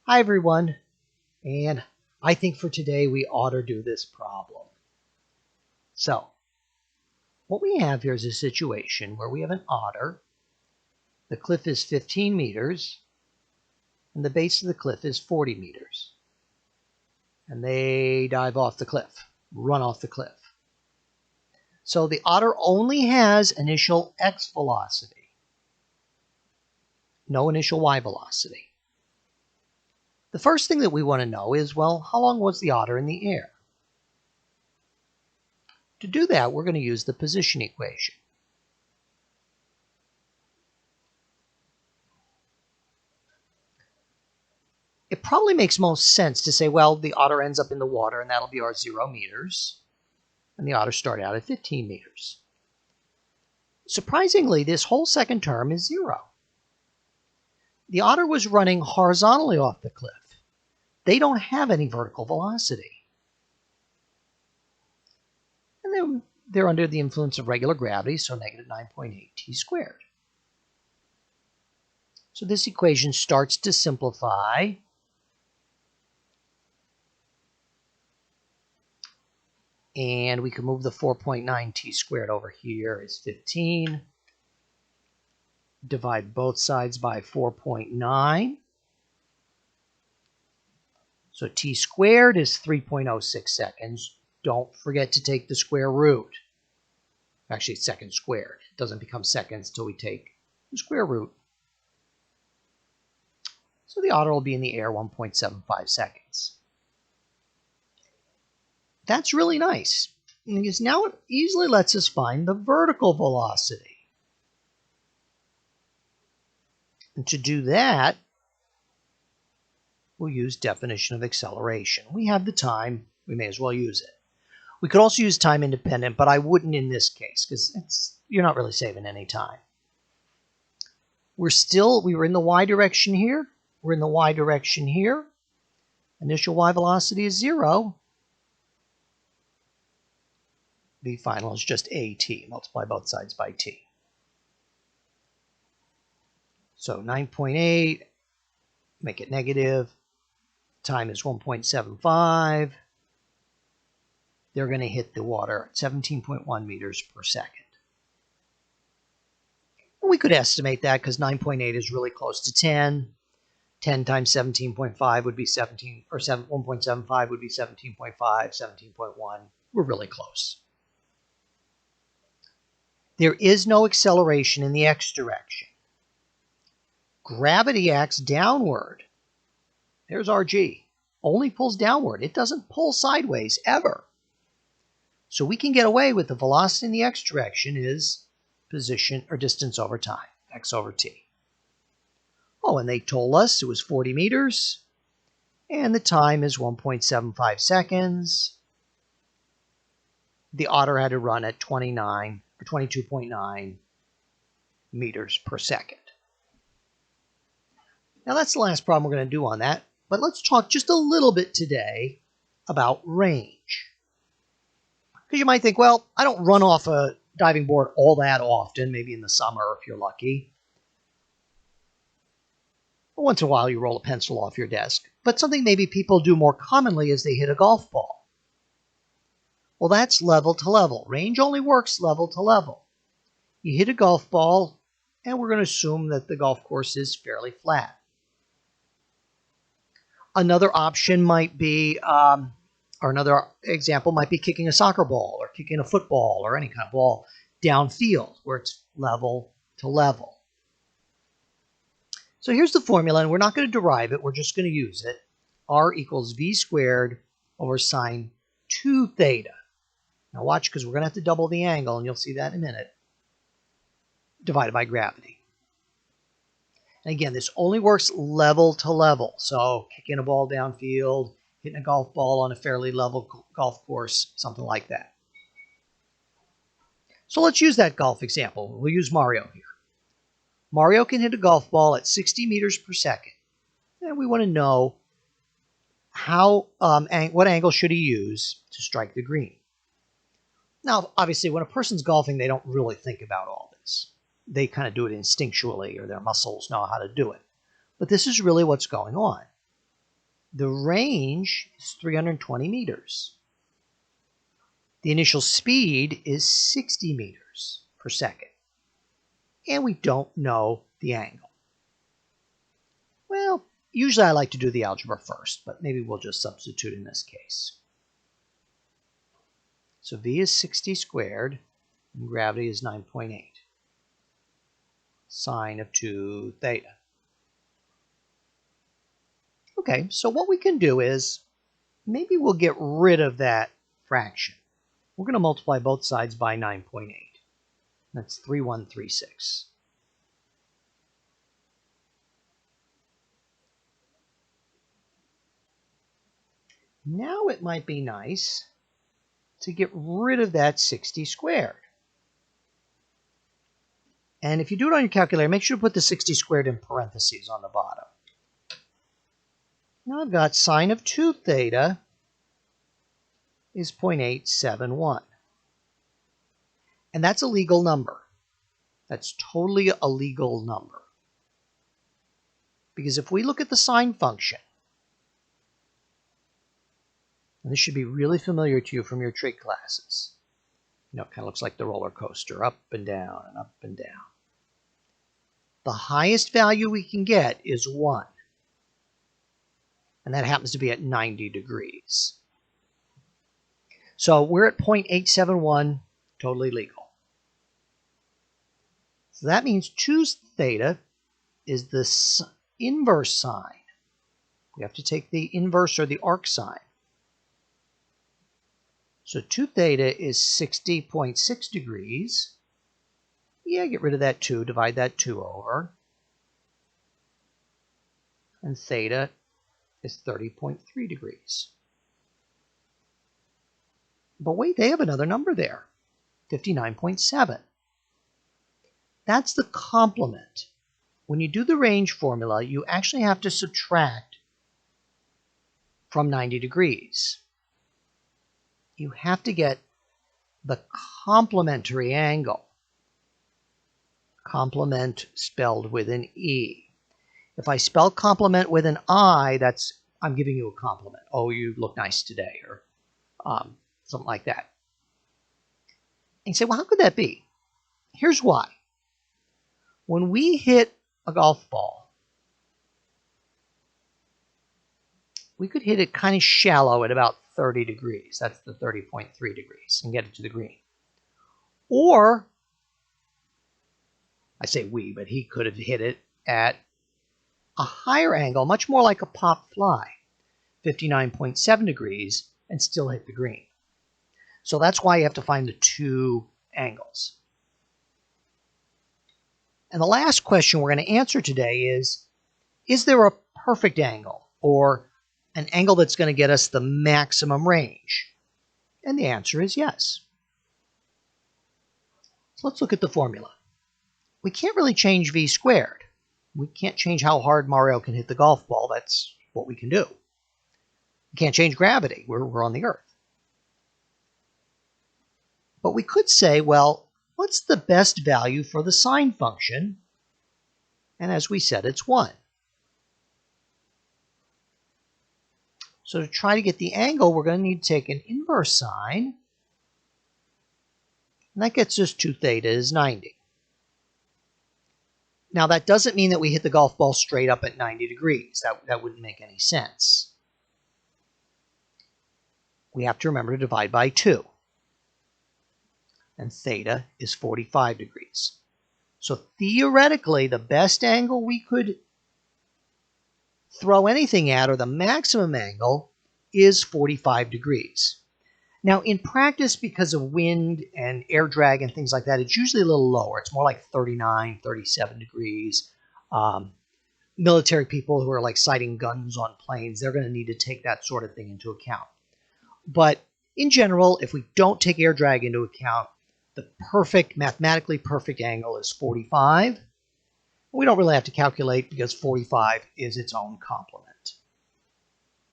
Hi everyone, and I think for today we ought to do this problem. So, what we have here is a situation where we have an otter. The cliff is 15 meters, and the base of the cliff is 40 meters. And they dive off the cliff, run off the cliff. So the otter only has initial x velocity, no initial y velocity. The first thing that we want to know is, well, how long was the otter in the air? To do that, we're going to use the position equation. It probably makes most sense to say, well, the otter ends up in the water, and that'll be our 0 meters. And the otter started out at 15 meters. Surprisingly, this whole second term is 0. The otter was running horizontally off the cliff. They don't have any vertical velocity. And then they're under the influence of regular gravity, so negative 9.8 t squared. So this equation starts to simplify. And we can move the 4.9 t squared over here is 15. Divide both sides by 4.9. So t squared is 3.06 seconds. Don't forget to take the square root. Actually, it's seconds squared. It doesn't become seconds until we take the square root. So the otter will be in the air 1.75 seconds. That's really nice, because now it easily lets us find the vertical velocity. And to do that, we'll use definition of acceleration. We have the time, we may as well use it. We could also use time independent, but I wouldn't in this case, because you're not really saving any time. We were in the y direction here, we're in the y direction here. Initial y velocity is 0. V final is just at, multiply both sides by t. So 9.8, make it negative. Time is 1.75. They're going to hit the water at 17.1 meters per second. And we could estimate that because 9.8 is really close to 10. 10 times 17.5 would be 17, or 1.75 would be 17.5, 17.1. We're really close. There is no acceleration in the x direction. Gravity acts downward. There's RG. Only pulls downward. It doesn't pull sideways ever. So we can get away with the velocity in the x direction is position or distance over time, x over t. Oh, and they told us it was 40 meters, and the time is 1.75 seconds. The otter had to run at 22.9 meters per second. Now that's the last problem we're going to do on that, but let's talk just a little bit today about range. Because you might think, well, I don't run off a diving board all that often, maybe in the summer if you're lucky. Once in a while you roll a pencil off your desk. But something maybe people do more commonly is they hit a golf ball. Well, that's level to level. Range only works level to level. You hit a golf ball, and we're going to assume that the golf course is fairly flat. Another option might be, or another example might be kicking a soccer ball or kicking a football or any kind of ball downfield where it's level to level. So here's the formula, and we're not going to derive it. We're just going to use it. R equals v squared over sine 2 theta. Now watch, because we're going to have to double the angle, and you'll see that in a minute, divided by gravity. And again, this only works level to level. So kicking a ball downfield, hitting a golf ball on a fairly level golf course, something like that. So let's use that golf example. We'll use Mario here. Mario can hit a golf ball at 60 meters per second. And we want to know what angle should he use to strike the green. Now, obviously, when a person's golfing, they don't really think about all this. They kind of do it instinctually, or their muscles know how to do it. But this is really what's going on. The range is 320 meters. The initial speed is 60 meters per second. And we don't know the angle. Well, usually I like to do the algebra first, but maybe we'll just substitute in this case. So V is 60 squared, and gravity is 9.8. Sine of 2 theta. Okay, so what we can do is, maybe we'll get rid of that fraction. We're going to multiply both sides by 9.8. That's 3136. Now it might be nice to get rid of that 60 squared. And if you do it on your calculator, make sure to put the 60 squared in parentheses on the bottom. Now I've got sine of 2 theta is 0.871. And that's a legal number. That's totally a legal number. Because if we look at the sine function, and this should be really familiar to you from your trig classes. You know, it kind of looks like the roller coaster, up and down and up and down. The highest value we can get is 1. And that happens to be at 90 degrees. So we're at 0.871, totally legal. So that means 2 theta is the inverse sine. We have to take the inverse or the arc sine. So 2 theta is 60.6 degrees. Yeah, get rid of that 2, divide that 2 over. And theta is 30.3 degrees. But wait, they have another number there, 59.7. That's the complement. When you do the range formula, you actually have to subtract from 90 degrees. You have to get the complementary angle. Complement spelled with an E. If I spell complement with an I, I'm giving you a compliment. Oh, you look nice today, or something like that. And you say, well, how could that be? Here's why. When we hit a golf ball, we could hit it kind of shallow at about 30 degrees. That's the 30.3 degrees, and get it to the green. Or, I say we, but he could have hit it at a higher angle, much more like a pop fly, 59.7 degrees, and still hit the green. So that's why you have to find the 2 angles. And the last question we're going to answer today is there a perfect angle, or an angle that's going to get us the maximum range? And the answer is yes. So let's look at the formula. We can't really change v squared. We can't change how hard Mario can hit the golf ball. That's what we can do. We can't change gravity. We're on the Earth. But we could say, well, what's the best value for the sine function? And as we said, it's 1. So to try to get the angle, we're going to need to take an inverse sine. And that gets us 2 theta is 90. Now, that doesn't mean that we hit the golf ball straight up at 90 degrees. That wouldn't make any sense. We have to remember to divide by 2. And theta is 45 degrees. So theoretically, the best angle we could throw anything at, or the maximum angle, is 45 degrees. Now, in practice, because of wind and air drag and things like that, it's usually a little lower. It's more like 39, 37 degrees. Military people who are like sighting guns on planes, they're going to need to take that sort of thing into account. But in general, if we don't take air drag into account, the mathematically perfect angle is 45. We don't really have to calculate because 45 is its own complement.